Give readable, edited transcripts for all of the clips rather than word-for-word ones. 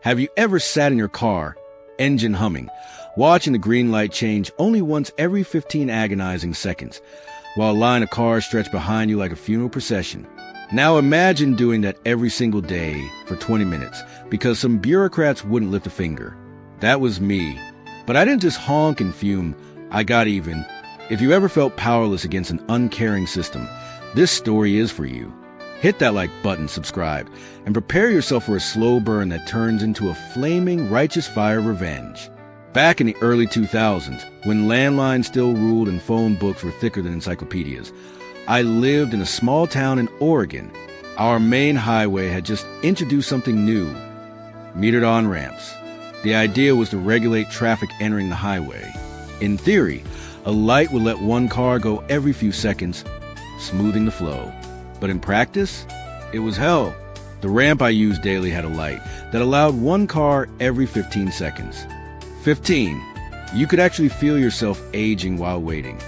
Have you ever sat in your car, engine humming, watching the green light change only once every 15 agonizing seconds, while a line of cars stretched behind you like a funeral procession? Now imagine doing that every single day for 20 minutes because some bureaucrats wouldn't lift a finger. That was me. But I didn't just honk and fume, I got even. If you ever felt powerless against an uncaring system, this story is for you. Hit that like button, subscribe, and prepare yourself for a slow burn that turns into a flaming, righteous fire of revenge. Back in the early 2000s, when landlines still ruled and phone books were thicker than encyclopedias, I lived in a small town in Oregon. Our main highway had just introduced something new: metered on-ramps. The idea was to regulate traffic entering the highway. In theory, a light would let one car go every few seconds, smoothing the flow. But in practice, it was hell. The ramp I used daily had a light that allowed one car every 15 seconds. 15. You could actually feel yourself aging while waiting.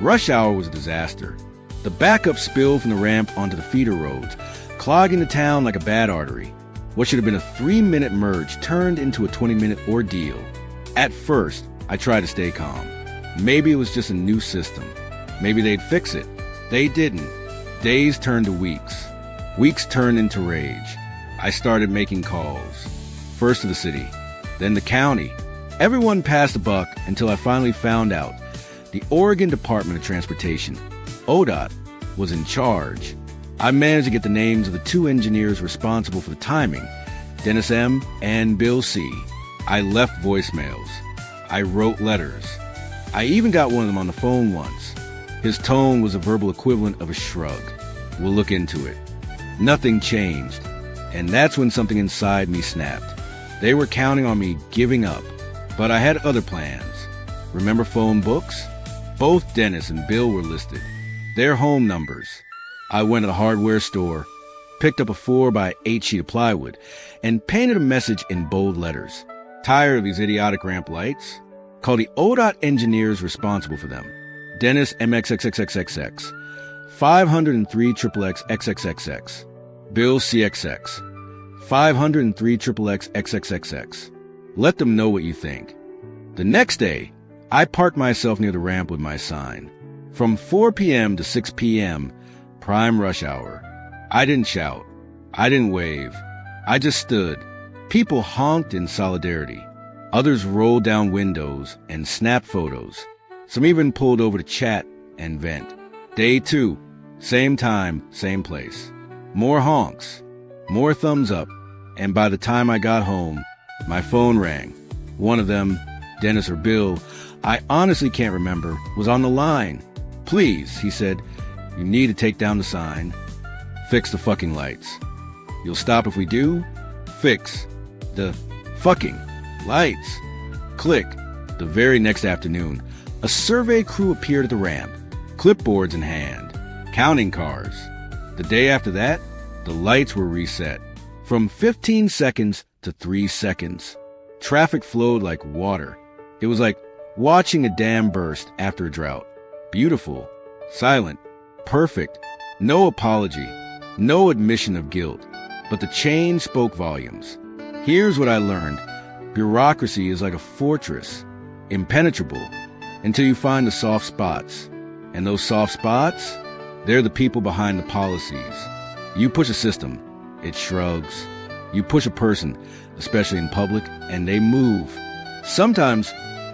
Rush hour was a disaster. The backup spilled from the ramp onto the feeder roads, clogging the town like a bad artery. What should have been a 3-minute merge turned into a 20-minute ordeal. At first, I tried to stay calm. Maybe it was just a new system. Maybe they'd fix it. They didn't. Days turned to weeks. Weeks turned into rage. I started making calls. First to the city, then the county. Everyone passed the buck until I finally found out the Oregon Department of Transportation, ODOT, was in charge. I managed to get the names of the 2 engineers responsible for the timing, Dennis M. and Bill C. I left voicemails. I wrote letters. I even got one of them on the phone once. His tone was a verbal equivalent of a shrug. We'll look into it. Nothing changed. And that's when something inside me snapped. They were counting on me giving up. But I had other plans. Remember phone books? Both Dennis and Bill were listed. Their home numbers. I went to the hardware store, picked up a 4x8 sheet of plywood, and painted a message in bold letters. Tired of these idiotic ramp lights? Call the ODOT engineers responsible for them. Dennis MXXXXXX, 503 XXX XXXX, Bill CXX, 503 XXX XXXX. Let them know what you think. The next day, I parked myself near the ramp with my sign. From 4 p.m. to 6 p.m., prime rush hour. I didn't shout. I didn't wave. I just stood. People honked in solidarity. Others rolled down windows and snapped photos. Some even pulled over to chat and vent. Day 2, same time, same place. More honks, more thumbs up, and by the time I got home, my phone rang. One of them, Dennis or Bill, I honestly can't remember, was on the line. Please, he said, you need to take down the sign. Fix the fucking lights. You'll stop if we do? Fix the fucking lights. Click. The very next afternoon, a survey crew appeared at the ramp, clipboards in hand, counting cars. The day after that, the lights were reset from 15 seconds to 3 seconds. Traffic flowed like water. It was like watching a dam burst after a drought. Beautiful, silent, perfect, no apology, no admission of guilt. But the change spoke volumes. Here's what I learned. Bureaucracy is like a fortress, impenetrable, until you find the soft spots. And those soft spots, they're the people behind the policies. You push a system, it shrugs. You push a person, especially in public, and they move. Sometimes,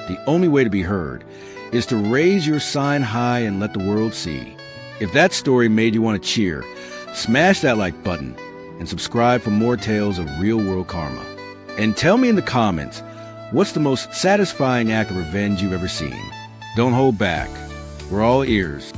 the only way to be heard is to raise your sign high and let the world see. If that story made you want to cheer, smash that like button and subscribe for more tales of real-world karma. And tell me in the comments, what's the most satisfying act of revenge you've ever seen? Don't hold back. We're all ears.